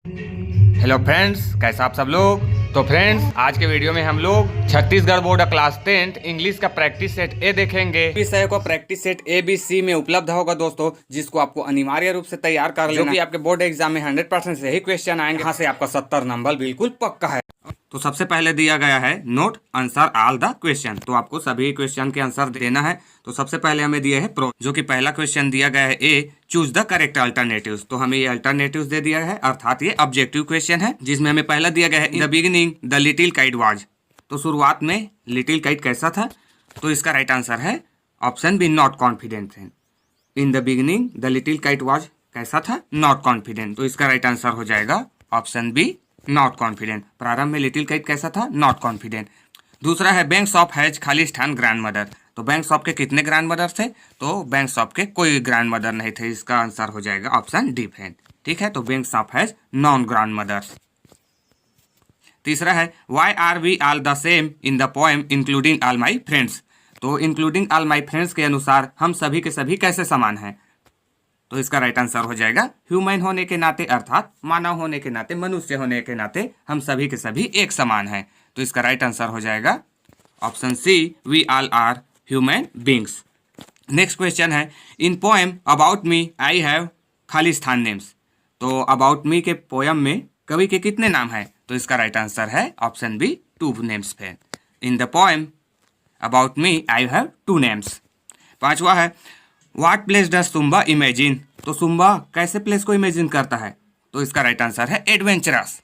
Hello friends, कैसा आप सब लोग। तो फ्रेंड्स, आज के वीडियो में हम लोग छत्तीसगढ़ बोर्ड क्लास 10 इंग्लिश का प्रैक्टिस सेट ए देखेंगे। विषय को practice set A B C में उपलब्ध होगा दोस्तों, जिसको आपको अनिवार्य रूप से तैयार कर लेना, जो कि आपके बोर्ड एग्जाम में 100% सही क्वेश्चन आएंगे। यहाँ से आपका 70 नंबर बिल्कुल पक्का है। तो सबसे पहले दिया गया है note answer all the question. तो आपको सभी क्वेश्चन के आंसर देना है। तो सबसे पहले हमें दिया है प्रो, जो कि पहला क्वेश्चन दिया गया है ए, चूज द करेक्ट अल्टरनेटिव्स। तो हमें ये अल्टरनेटिव्स दे दिया है, अर्थात ये ऑब्जेक्टिव क्वेश्चन है, जिसमें हमें पहला दिया गया है in the beginning the little kite was. तो शुरुआत में लिटिल काइट कैसा था? तो इसका राइट आंसर है option B, not confident. In the beginning the little kite was कैसा था? Not confident. तो इसका राइट आंसर हो जाएगा ऑप्शन बी, नॉट कॉन्फिडेंट। प्रारंभ में लिटिल काइट कैसा था? Not confident. दूसरा है bank of has Khalistan grand mother. तो बैंक ऑफ के कितने ग्रैंड मदर थे? तो बैंक ऑफ के कोई ग्रैंड मदर नहीं थे। इसका आंसर हो जाएगा ऑप्शन डी फैन। ठीक है, तो bank of has non grand mothers. तीसरा है why are we all the same in the poem including all my friends. तो इंक्लूडिंग ऑल माई फ्रेंड्स के अनुसार हम सभी के सभी कैसे समान हैं? तो इसका राइट आंसर हो जाएगा ह्यूमन होने के नाते, अर्थात मानव होने के नाते, मनुष्य होने के नाते हम सभी के सभी एक समान हैं। तो इसका राइट आंसर हो जाएगा option C, we all are human beings. Next question है in poem about me I have खालिस्तान नेम्स। तो अबाउट मी के पोएम में कवि के कितने नाम हैं? तो इसका राइट आंसर है ऑप्शन बी, 2 नेम्स पे। इन the poem about me I have 2 names. पांचवा है what place does zumba imagine. तो सुम्बा कैसे प्लेस को इमेजिन करता है? तो इसका राइट आंसर है एडवेंचरस।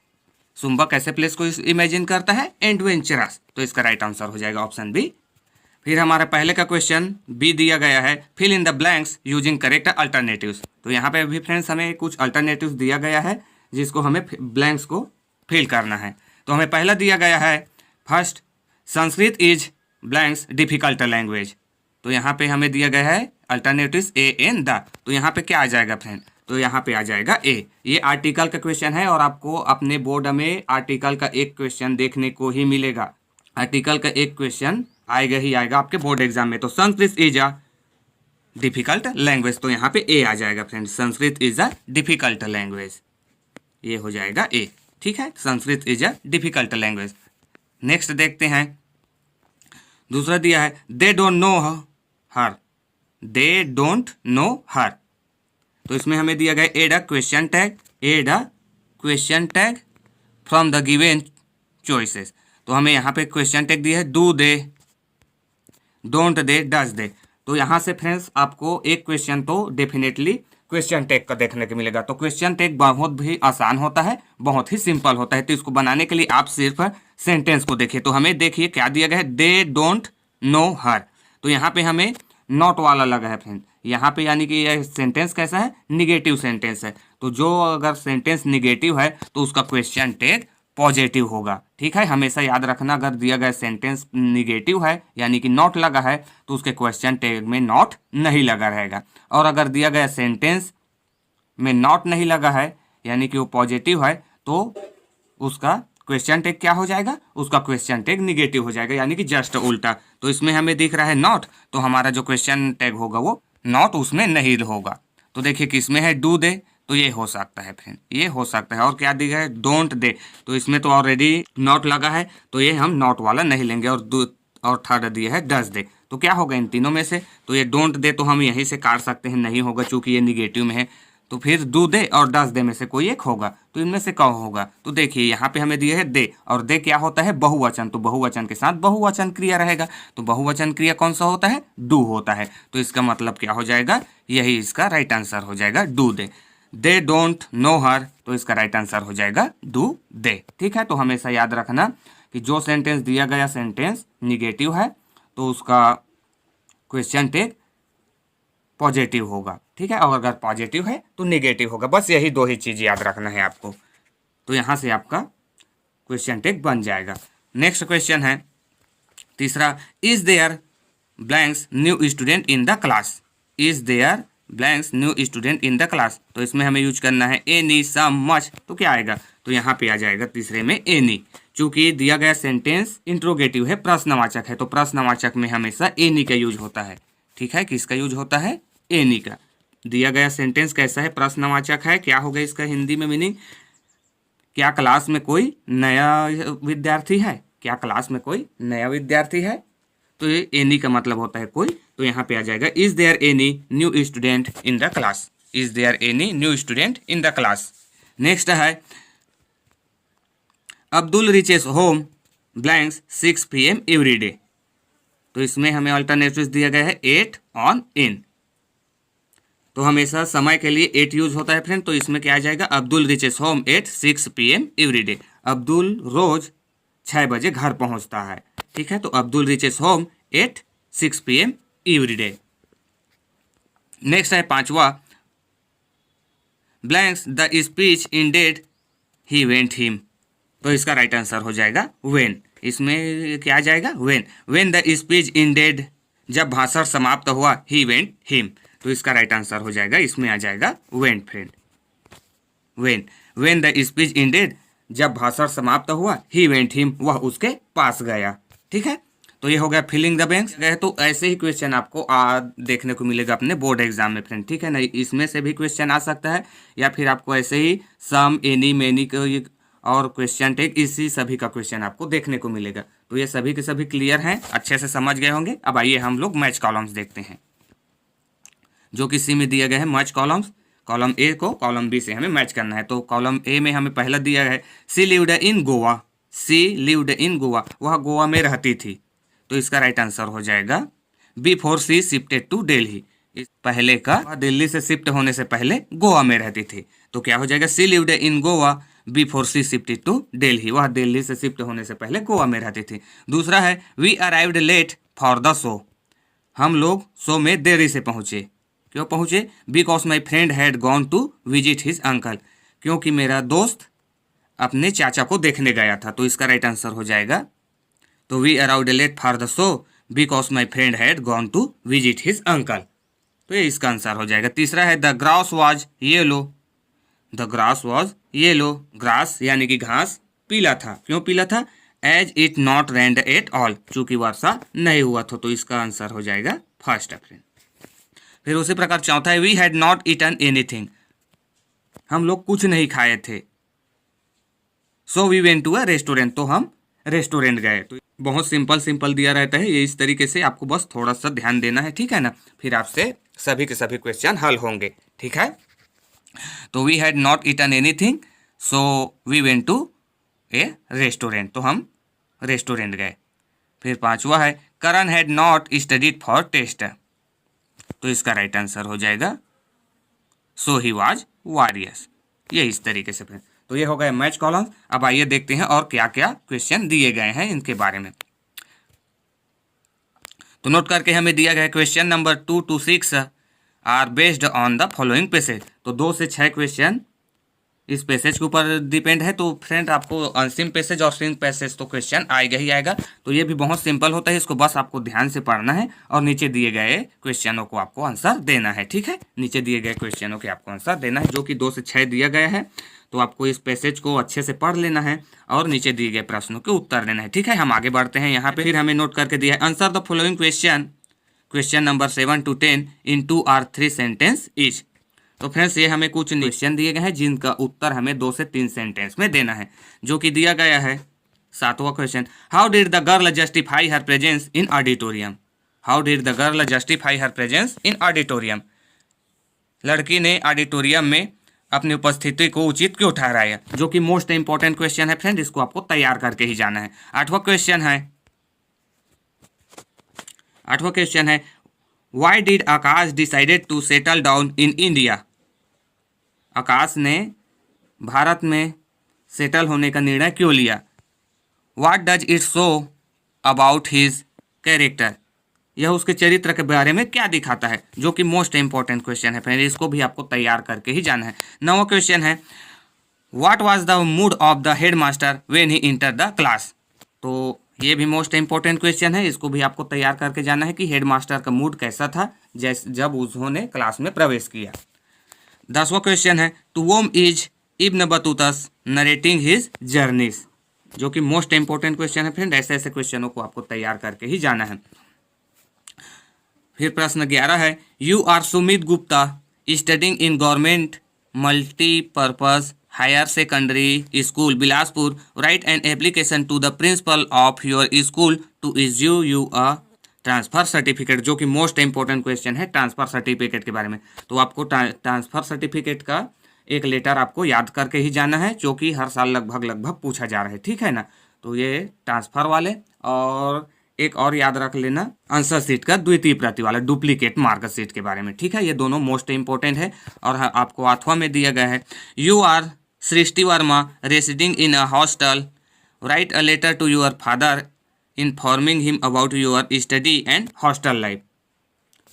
सुम्बा कैसे प्लेस को इमेजिन करता है? एडवेंचरस। तो इसका राइट आंसर हो जाएगा ऑप्शन बी। फिर हमारा पहले का क्वेश्चन बी दिया गया है fill in the blanks using correct alternatives. तो यहाँ पे भी फ्रेंड्स हमें कुछ अल्टरनेटिव्स दिया गया है, जिसको हमें ब्लैंक्स को फिल करना है। तो हमें पहला दिया गया है first, Sanskrit is blanks difficult language. तो यहाँ पे हमें दिया गया है अल्टरनेटिव्स ए एन द। तो यहाँ पे क्या आ जाएगा फ्रेंड? तो यहाँ पे आ जाएगा ए। ये आर्टिकल का क्वेश्चन है और आपको अपने बोर्ड में आर्टिकल का एक क्वेश्चन देखने को ही मिलेगा। आर्टिकल का एक क्वेश्चन आएगा ही आएगा आपके बोर्ड एग्जाम में। तो Sanskrit is a difficult language. तो यहाँ पे ए आ जाएगा friend, Sanskrit is a difficult language. ये हो जाएगा ए। ठीक है, Sanskrit is a difficult language. Next देखते हैं, दूसरा दिया है they don't know her. They don't know her. तो इसमें हमें दिया गया add a question tag, add a question tag from the given choices. तो हमें यहाँ पे क्वेश्चन टैग दिया है do they, don't they, does they. तो यहाँ से फ्रेंड्स आपको एक क्वेश्चन तो डेफिनेटली क्वेश्चन टैग का देखने को मिलेगा। तो क्वेश्चन टैग बहुत भी आसान होता है, बहुत ही सिंपल होता है। तो इसको बनाने के लिए आप सिर्फ सेंटेंस को देखिए। तो हमें देखिए क्या दिया गया है, दे डोंट नो हर। तो यहाँ पे हमें नॉट वाला लगा है फ्रेंड। यहाँ पे यानी कि यह सेंटेंस कैसा है? निगेटिव सेंटेंस है। तो जो अगर सेंटेंस निगेटिव है तो उसका क्वेश्चन टैग पॉजिटिव होगा। ठीक है, हमेशा याद रखना, अगर दिया गया सेंटेंस निगेटिव है यानी कि नॉट लगा है तो उसके क्वेश्चन टैग में नॉट नहीं लगा रहेगा। और अगर दिया गया सेंटेंस में नॉट नहीं लगा है यानी कि वो पॉजिटिव है तो उसका क्वेश्चन टैग क्या हो जाएगा? उसका क्वेश्चन टैग निगेटिव हो जाएगा, यानी कि जस्ट उल्टा। तो इसमें हमें दिख रहा है नॉट, तो हमारा जो क्वेश्चन टैग होगा वो नॉट उसमें नहीं होगा। तो देखिए किसमें है, डू दे। तो ये हो सकता है फ्रेंड, ये हो सकता है। और क्या दिया है, डोंट दे। तो इसमें तो ऑलरेडी नॉट लगा है तो ये हम नॉट वाला नहीं लेंगे। और थर्ड दिया है डज दे। तो क्या होगा इन तीनों में से? तो ये डोंट दे तो हम यहीं से काट सकते हैं, नहीं होगा चूंकि ये निगेटिव में है। तो फिर डू दे और डज दे में से कोई एक होगा। तो इनमें से कौन होगा? तो देखिए यहाँ पे हमें दिया है दे, और दे क्या होता है? बहुवचन। तो बहुवचन के साथ बहुवचन क्रिया रहेगा। तो बहुवचन क्रिया कौन सा होता है? डू होता है। तो इसका मतलब क्या हो जाएगा? यही इसका राइट आंसर हो जाएगा, do they. They don't know her, तो इसका राइट आंसर हो जाएगा डू दे। ठीक है, तो हमेशा याद रखना कि जो सेंटेंस दिया गया सेंटेंस निगेटिव है तो उसका क्वेश्चन टैग पॉजिटिव होगा। ठीक है, और अगर पॉजिटिव है तो निगेटिव होगा। बस यही दो ही चीज़ याद रखना है आपको। तो यहाँ से आपका क्वेश्चन टैग बन जाएगा। नेक्स्ट क्वेश्चन है तीसरा, is there blanks new student in the class. Is there blanks new student in the class. तो इसमें हमें यूज करना है एनी, सम, मच। तो क्या आएगा? तो यहाँ पे आ जाएगा तीसरे में एनी। चूंकि दिया गया सेंटेंस इंट्रोगेटिव है, प्रश्नवाचक है, तो प्रश्नवाचक में हमेशा एनी का यूज होता है। ठीक है, किसका यूज होता है? एनी का। दिया गया सेंटेंस कैसा है? प्रश्नवाचक है। क्या होगा इसका हिंदी में मीनिंग? क्या क्लास में कोई नया विद्यार्थी है? क्या क्लास में कोई नया विद्यार्थी है? तो ये एनी का मतलब होता है कोई, तो यहाँ पे आ जाएगा is there any new student in the class. Is there any new student in the class. Next है Abdul reaches home blanks 6 PM every day. तो इसमें हमें अल्टरनेटिव दिया गया है 8 ऑन इन। तो हमेशा समय के लिए 8 यूज होता है फ्रेंड, तो इसमें क्या आ जाएगा Abdul reaches home at 6 PM every day. Abdul रोज 6 बजे घर पहुंचता है। ठीक है, तो Abdul reaches home at 6 PM every day. Next है पांचवा blanks the speech in dead he went him. तो इसका राइट आंसर हो जाएगा वेन। इसमें क्या आ जाएगा when the speech in dead, जब भाषण समाप्त हुआ ही वेंट हिम। तो इसका राइट आंसर हो जाएगा, इसमें आ जाएगा when friend. When the speech in dead, जब भाषण समाप्त हुआ ही वेंट हिम, वह उसके पास गया। ठीक है, तो ये हो गया फिलिंग द ब्लैंक्स गए। तो ऐसे ही क्वेश्चन आपको देखने को मिलेगा अपने बोर्ड एग्जाम में फ्रेंड। ठीक है ना, इसमें से भी क्वेश्चन आ सकता है या फिर आपको ऐसे ही सम एनी मेनी और क्वेश्चन टेक इसी सभी का क्वेश्चन आपको देखने को मिलेगा। तो ये सभी के सभी क्लियर हैं, अच्छे से समझ गए होंगे। अब आइए हम लोग मैच कॉलम्स देखते हैं, जो कि सी में दिया गया है मैच कॉलम्स। कॉलम ए को कॉलम बी से हमें मैच करना है। तो कॉलम ए में हमें पहला दिया है she lived in Goa. She lived in Goa, वह गोवा में रहती थी। तो इसका राइट आंसर हो जाएगा before she shifted to Delhi. पहले का दिल्ली से शिफ्ट होने से पहले गोवा में रहती थी। तो क्या हो जाएगा she lived in Goa before she shifted to Delhi, वह दिल्ली से शिफ्ट होने से पहले गोवा में रहती थी। दूसरा है we arrived late for the show. हम लोग शो में देरी से पहुंचे। क्यों पहुंचे? Because my friend had gone to visit his uncle, क्योंकि मेरा दोस्त अपने चाचा को देखने गया था। तो इसका राइट आंसर हो जाएगा तो we arrived late for the show because my friend had gone to visit his uncle. तो ये इसका आंसर हो जाएगा। तीसरा है the grass was yellow. The grass was yellow, grass यानी कि घास पीला था। क्यों पीला था? As it not rained at all, चूंकि वर्षा नहीं हुआ था। तो इसका आंसर हो जाएगा फर्स्ट फ्रेंड। फिर उसी प्रकार चौथा है we had not eaten anything. हम लोग कुछ नहीं खाए थे। So we went to a restaurant, तो हम रेस्टोरेंट गए। तो बहुत सिंपल दिया रहता है ये, इस तरीके से आपको बस थोड़ा सा ध्यान देना है। ठीक है ना, फिर आपसे सभी के सभी क्वेश्चन हल होंगे। ठीक है, तो we had not eaten anything so we went to a restaurant, तो हम रेस्टोरेंट गए। फिर पांचवा है Karan had not studied for test. तो इसका राइट आंसर हो जाएगा सो ही वाज वॉरियस। ये इस तरीके से फिर तो ये हो गए मैच कॉलम। अब आइए देखते हैं और क्या क्या क्वेश्चन दिए गए हैं इनके बारे में। तो नोट करके हमें दिया गया question number 2 to 6 are based on the following passage. तो 2 से 6 क्वेश्चन इस पैसेज के ऊपर डिपेंड है। तो फ्रेंड आपको अनसिम पैसेज और सिम पैसेज तो क्वेश्चन आएगा ही आएगा। तो ये भी बहुत सिंपल होता है, इसको बस आपको ध्यान से पढ़ना है और नीचे दिए गए क्वेश्चनों को आपको आंसर देना है। ठीक है, नीचे दिए गए क्वेश्चनों के आपको आंसर देना है, जो कि 2 से 6 दिया गया है। तो आपको इस पैसेज को अच्छे से पढ़ लेना है और नीचे दिए गए प्रश्नों के उत्तर देना है। ठीक है, हम आगे बढ़ते हैं। यहाँ पे फिर हमें नोट करके दिया है answer the following question number 7 to 10 in 2 or 3 sentence each. तो फ्रेंड्स ये हमें कुछ क्वेश्चन दिए गए हैं जिनका उत्तर हमें 2 से 3 सेंटेंस में देना है, जो कि दिया गया है 7वां question how did the girl justify her presence in auditorium. How did the girl justify her presence in auditorium. लड़की ने ऑडिटोरियम में अपनी उपस्थिति को उचित क्यों ठहराया, जो कि मोस्ट इंपॉर्टेंट क्वेश्चन है फ्रेंड, इसको आपको तैयार करके ही जाना है। 8वां क्वेश्चन है why did Akash decided to settle down in India. Akash ने भारत में सेटल होने का निर्णय क्यों लिया। What does it show about his character. यह उसके चरित्र के बारे में क्या दिखाता है, जो कि मोस्ट इंपॉर्टेंट क्वेश्चन है फ्रेंड, इसको भी आपको तैयार करके ही जाना है। 9वां क्वेश्चन है what was the mood off the head master when he enter the class. तो ये भी मोस्ट इंपॉर्टेंट क्वेश्चन है, इसको भी आपको तैयार करके जाना है कि हेड मास्टर का मूड कैसा था जब उन्होंने क्लास में प्रवेश किया। 10वां क्वेश्चन है to whom is Ibn Battuta's narrating his journeys, जो कि मोस्ट इंपॉर्टेंट क्वेश्चन है फ्रेंड, ऐसे ऐसे क्वेश्चनों को आपको तैयार करके ही जाना है। फिर प्रश्न 11 है you are Sumit Gupta studing in government multipurpose higher secondary school Bilaspur write an application to the principal of your school to issue you a transfer certificate, जो कि मोस्ट इंपॉर्टेंट क्वेश्चन है ट्रांसफ़र सर्टिफिकेट के बारे में। तो आपको ट्रांसफ़र सर्टिफिकेट का एक लेटर आपको याद करके ही जाना है, जो कि हर साल लगभग पूछा जा रहा है, ठीक है ना। तो ये ट्रांसफ़र वाले, और एक और याद रख लेना आंसर सीट का द्वितीय प्रति वाला डुप्लीकेट मार्कशीट के बारे में, ठीक है। ये दोनों मोस्ट इंपॉर्टेंट है। और आपको अथवा में दिया गया है, you are Srishti Verma residing in a hostel, write a letter to your father informing him about your study and hostel life.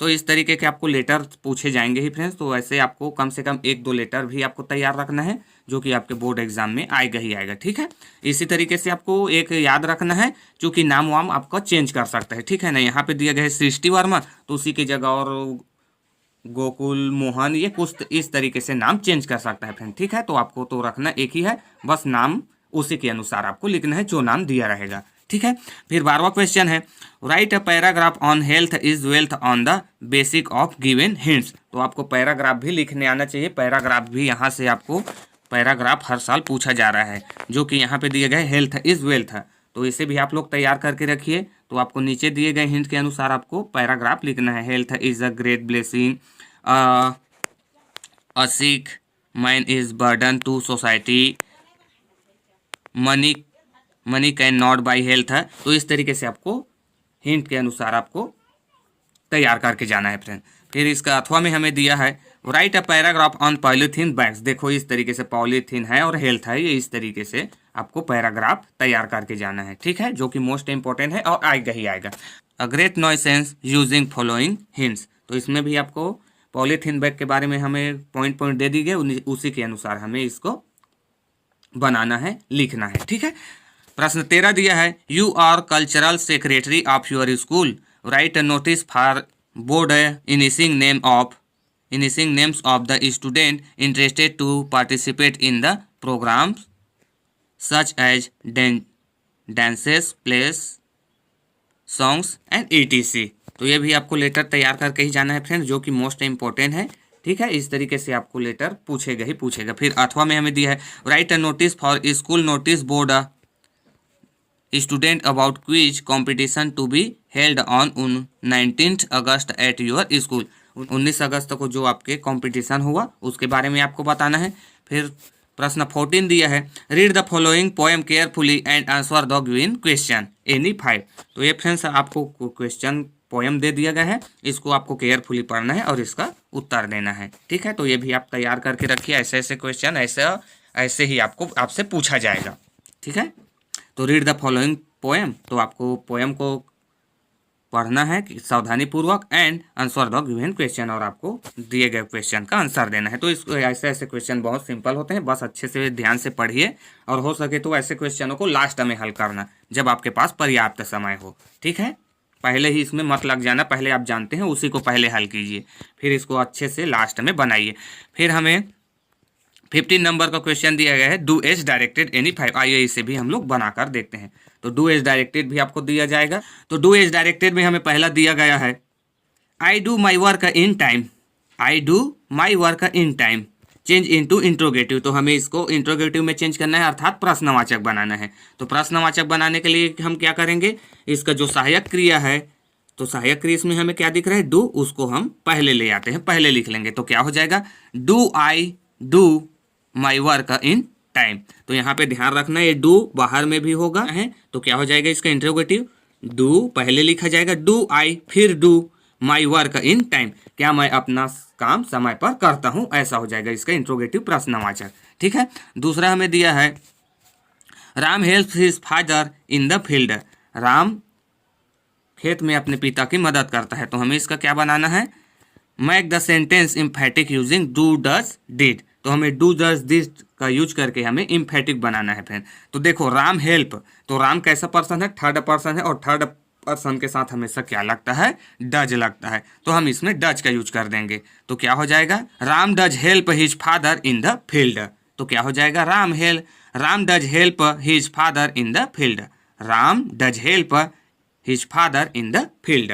तो इस तरीके के आपको लेटर पूछे जाएंगे ही फ्रेंड्स। तो ऐसे आपको कम से कम 1-2 लेटर भी आपको तैयार रखना है, जो कि आपके बोर्ड एग्जाम में आएगा ही आएगा, ठीक है। इसी तरीके से आपको एक याद रखना है, क्योंकि नाम वाम आपका चेंज कर सकता है, ठीक है ना। यहाँ पे दिया गया है सृष्टि वर्मा, तो उसी की जगह और गोकुल मोहन, ये कुछ इस तरीके से नाम चेंज कर सकता है फ्रेंड, ठीक है। तो आपको तो रखना एक ही है, बस नाम उसी के अनुसार आपको लिखना है जो नाम दिया रहेगा, ठीक है। फिर 12वां क्वेश्चन है, write a paragraph on health is wealth on the basic of given hints. तो आपको पैराग्राफ भी लिखने आना चाहिए। पैराग्राफ भी यहाँ से आपको पैराग्राफ हर साल पूछा जा रहा है, जो कि यहाँ पे दिए गए हेल्थ इज वेल्थ है। तो इसे भी आप लोग तैयार करके रखिए। तो आपको नीचे दिए गए हिंट के अनुसार आपको पैराग्राफ लिखना है। Health is a great blessing, a sick man is burden to society, money can not buy health है। तो इस तरीके से आपको हिंट के अनुसार आपको तैयार करके जाना है फ्रेंड। फिर इसका अथवा में हमें दिया है, write a paragraph on polythene bags. देखो इस तरीके से पॉलीथीन है और हेल्थ है, ये इस तरीके से आपको पैराग्राफ तैयार करके जाना है, ठीक है, जो कि मोस्ट इंपॉर्टेंट है और आएगा ही आएगा। A great nuisance using following hints. तो इसमें भी आपको पॉलीथीन बैग के बारे में हमें पॉइंट दे दी गए, उसी के अनुसार हमें इसको बनाना है, लिखना है, ठीक है। प्रश्न 13 दिया है, you are cultural secretary of your school, write a notice for board inviting names of the student interested to participate in the programmes such as dances, plays, songs and ETC। तो ये भी आपको लेटर तैयार करके ही जाना है friends, जो कि मोस्ट इंपॉर्टेंट है, ठीक है। इस तरीके से आपको लेटर पूछेगा ही पूछेगा। फिर अथवा में हमें दिया है, write a notice for school notice board student about quiz competition to be held on 19 August at your school. 19 अगस्त को जो आपके कंपटीशन हुआ उसके बारे में आपको बताना है। फिर प्रश्न 14 दिया है, read the following poem carefully and answer the given question any 5। तो ये फ्रेंड्स आपको क्वेश्चन पोएम दे दिया गया है, इसको आपको केयरफुली पढ़ना है और इसका उत्तर देना है, ठीक है। तो ये भी आप तैयार करके रखिए। ऐसे ऐसे क्वेश्चन ऐसे ही आपसे पूछा जाएगा, ठीक है। तो रीड द फॉलोइंग पोएम, तो आपको पोएम को पढ़ना है सावधानी पूर्वक and answer the given question, और आपको दिए गए क्वेश्चन का आंसर देना है। तो इस ऐसे ऐसे क्वेश्चन बहुत सिंपल होते हैं, बस अच्छे से ध्यान से पढ़िए, और हो सके तो ऐसे क्वेश्चनों को लास्ट में हल करना जब आपके पास पर्याप्त समय हो, ठीक है। पहले ही इसमें मत लग जाना, पहले आप जानते हैं उसी को पहले हल कीजिए, फिर इसको अच्छे से लास्ट में बनाइए। फिर हमें 15 नंबर का क्वेश्चन दिया गया है, डू एज डायरेक्टेड एनी 5। आइए इसे भी हम लोग बनाकर देखते हैं। तो डू एज डायरेक्टेड भी आपको दिया जाएगा। तो डू एज डायरेक्टेड में हमें पहला दिया गया है, I do my work in time, I do my work in time, change into interrogative. तो हमें इसको इंट्रोगेटिव में चेंज करना है, अर्थात प्रश्नवाचक बनाना है। तो प्रश्नवाचक बनाने के लिए हम क्या करेंगे, इसका जो सहायक क्रिया है, तो सहायक क्रिया इसमें हमें क्या दिख रहा है, डू, उसको हम पहले ले आते हैं, पहले लिख लेंगे। तो क्या हो जाएगा, do I do my work in time. तो यहाँ पे ध्यान रखना है, ये डू बाहर में भी होगा है, तो क्या हो जाएगा इसका इंट्रोगेटिव, डू पहले लिखा जाएगा, डू आई, फिर do my work in time, क्या मैं अपना काम समय पर करता हूँ, ऐसा हो जाएगा इसका इंट्रोगेटिव प्रश्नवाचक, ठीक है। दूसरा हमें दिया है, Ram helps his father in the field, Ram खेत में अपने पिता की मदद करता है। तो हमें इसका क्या बनाना है, make the sentence emphatic using do does did. तो हमें डू डज डिड का यूज करके हमें इम्फेटिक बनाना है फ्रेंड। तो देखो राम हेल्प, तो राम कैसा पर्सन है, थर्ड पर्सन है, और थर्ड पर्सन के साथ हमेशा क्या लगता है, डज लगता है। तो हम इसमें डज का यूज कर देंगे। तो क्या हो जाएगा, Ram does help his father in the field. तो क्या हो जाएगा, Ram does help his father in the field, Ram does help his father in the field.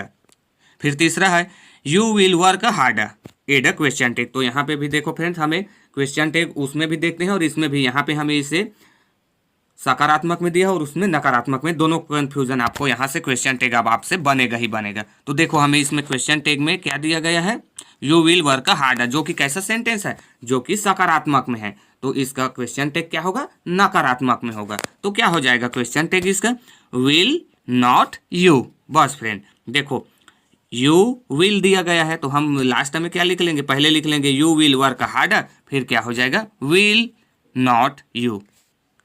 फिर तीसरा है, you will work hard add a question tag. तो यहाँ पे भी देखो फ्रेंड्स, हमें क्वेश्चन टैग उसमें भी देखते हैं और इसमें भी। यहाँ पे हमें इसे सकारात्मक में दिया और उसमें नकारात्मक में, दोनों कंफ्यूजन आपको यहाँ से क्वेश्चन टैग अब आपसे बनेगा ही बनेगा। तो देखो हमें इसमें क्वेश्चन टैग में क्या दिया गया है, यू विल वर्क हार्डर, जो कि कैसा सेंटेंस है, जो कि सकारात्मक में है। तो इसका क्वेश्चन टैग क्या होगा, नकारात्मक में होगा। तो क्या हो जाएगा क्वेश्चन टैग इसका, विल नॉट यू। बस फ्रेंड देखो यू विल दिया गया है तो हम लास्ट में क्या लिख लेंगे, पहले लिख लेंगे यू विल वर्क हार्डर, फिर क्या हो जाएगा विल नॉट यू,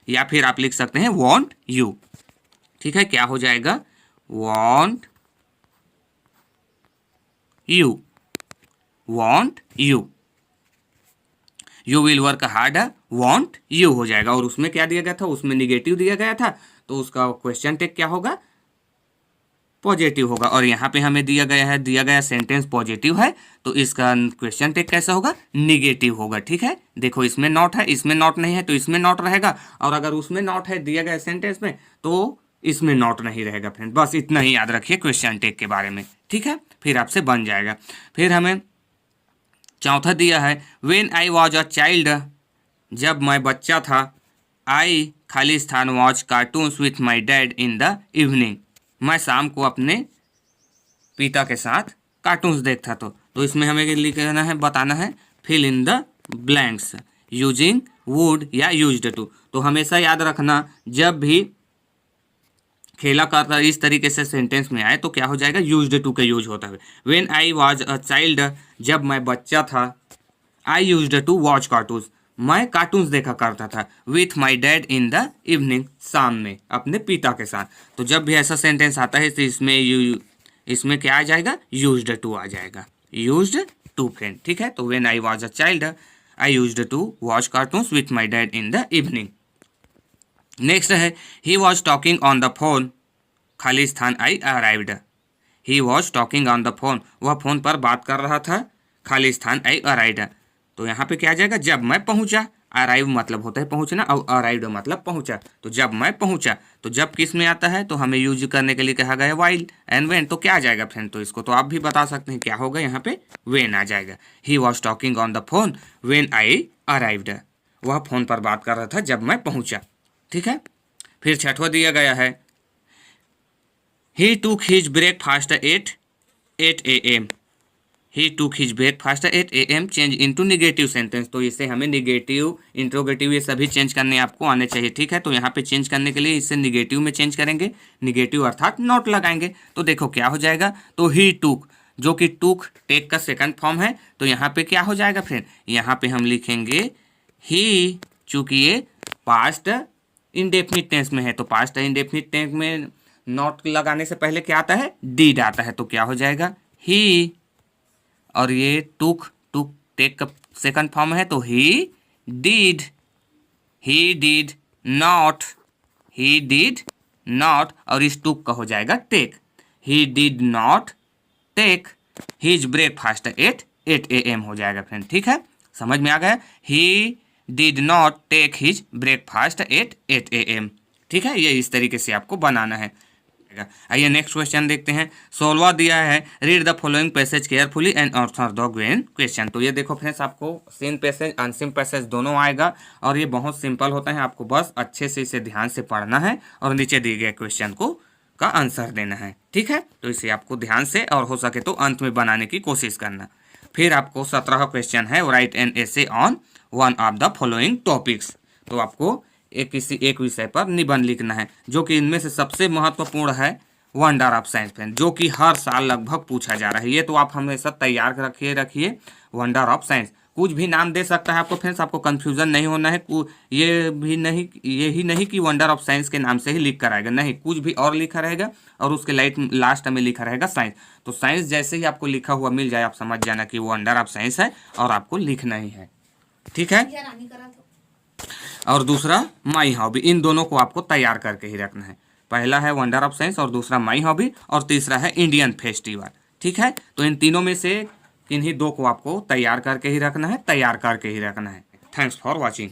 या फिर आप लिख सकते हैं वॉन्ट यू। ठीक है, क्या हो जाएगा want you, want you, you will work harder want you हो जाएगा। और उसमें क्या दिया गया था, उसमें निगेटिव दिया गया था, तो उसका क्वेश्चन टैग क्या होगा, पॉजिटिव होगा। और यहाँ पे हमें दिया गया सेंटेंस पॉजिटिव है, तो इसका क्वेश्चन टैग कैसा होगा, निगेटिव होगा। ठीक है, देखो इसमें नॉट है, इसमें नॉट नहीं है, तो इसमें नॉट रहेगा, और अगर उसमें नॉट है दिया गया सेंटेंस में तो इसमें नॉट नहीं रहेगा फ्रेंड। बस इतना ही याद रखिए क्वेश्चन टैग के बारे में। ठीक है, फिर आपसे बन जाएगा। फिर हमें चौथा दिया है, when I was a child, जब मैं बच्चा था, आई खाली स्थान watch cartoons with my dad in the evening, मैं शाम को अपने पिता के साथ कार्टून्स देखता तो इसमें हमें लिखना है, बताना है fill in the blanks using would या यूज्ड टू। तो हमेशा याद रखना जब भी खेला करता इस तरीके से सेंटेंस में आए तो क्या हो जाएगा, यूज्ड टू का यूज होता है। When I was a child, जब मैं बच्चा था, I used to watch cartoons, मैं कार्टून्स देखा करता था, with my dad in the evening, शाम में अपने पिता के साथ। तो जब भी ऐसा सेंटेंस आता है तो इसमें क्या आ जाएगा, यूज्ड टू आ जाएगा, यूज्ड टू फ्रेंड। ठीक है, तो when I was a child I used to watch cartoons with my dad in the evening. Next है, he was talking on the phone, खाली स्थान I arrived, he was talking on the phone, वह phone पर बात कर रहा था, खाली स्थान आई अराइव्ड। तो यहाँ पे क्या आ जाएगा, जब मैं पहुंचा, अराइव मतलब होता है पहुंचना और अराइव्ड मतलब पहुंचा। तो जब मैं पहुंचा, तो जब किस में आता है तो हमें यूज करने के लिए कहा गया वाइल एंड व्हेन, तो क्या आ जाएगा फ्रेंड, तो इसको तो आप भी बता सकते हैं क्या होगा, यहाँ पे व्हेन आ जाएगा। ही was talking on the phone when I arrived, वह फोन पर बात कर रहा था जब मैं पहुंचा। ठीक है, फिर छठवां दिया गया है, he took his breakfast at 8 AM, he took his breakfast at 8 AM, change into negative sentence. तो इसे हमें नेगेटिव, इंट्रोगेटिव ये सभी चेंज करने आपको आने चाहिए। ठीक है, तो यहाँ पे चेंज करने के लिए इसे नेगेटिव में चेंज करेंगे, नेगेटिव अर्थात नॉट लगाएंगे। तो देखो क्या हो जाएगा, तो ही टूक, जो कि टूक टेक का सेकंड फॉर्म है, तो यहाँ पे क्या हो जाएगा फ्रेंड, यहाँ पे हम लिखेंगे ही, चूंकि ये पास्ट इंडेफिनिट टेंस में है, तो पास्ट इंडेफिनिट टेंस में नॉट लगाने से पहले क्या आता है, डीड आता है। तो क्या हो जाएगा ही, और ये टूक टेक का सेकंड फॉर्म है, तो he did not, he did not, और इस टूक का हो जाएगा take, he did not take his breakfast at 8 AM हो जाएगा फ्रेंड। ठीक है, समझ में आ गया, he did not take his breakfast at 8 AM। ठीक है, ये इस तरीके से आपको बनाना है। आइए नेक्स्ट क्वेश्चन देखते हैं। 16वां दिया है, read the following passage carefully and answer the given question. तो ये देखो फ्रेंड्स, आपको सीन पैसेज अनसीन पैसेज दोनों आएगा, और ये बहुत सिंपल होता है, आपको बस अच्छे से इसे ध्यान से पढ़ना है और नीचे दिए गए क्वेश्चन को का आंसर देना है। ठीक है, तो इसे आपको ध्यान से और हो सके तो अंत में बनाने की कोशिश करना। फिर आपको 17वां क्वेश्चन है, right an essay on one of the following topics. तो आपको किसी एक विषय पर निबंध लिखना है, जो कि इनमें से सबसे महत्वपूर्ण है वंडर ऑफ साइंस फ्रेंड, जो कि हर साल लगभग पूछा जा रहा है। ये तो आप हमेशा तैयार रखिए वंडर ऑफ साइंस। कुछ भी नाम दे सकता है आपको फ्रेंड्स, आपको कंफ्यूजन नहीं होना है। यही नहीं कि वंडर ऑफ साइंस के नाम से ही लिख कर आएगा, नहीं, कुछ भी और लिखा रहेगा और उसके लास्ट में लिखा रहेगा साइंस। तो साइंस जैसे ही आपको लिखा हुआ मिल जाए, आप समझ जाना कि वो वंडर ऑफ साइंस है और आपको लिखना ही है। ठीक है, और दूसरा माई हॉबी, इन दोनों को आपको तैयार करके ही रखना है। पहला है वंडर ऑफ साइंस और दूसरा माई हॉबी और तीसरा है इंडियन फेस्टिवल। ठीक है, तो इन तीनों में से किन्हीं दो को आपको तैयार करके ही रखना है, थैंक्स फॉर वॉचिंग।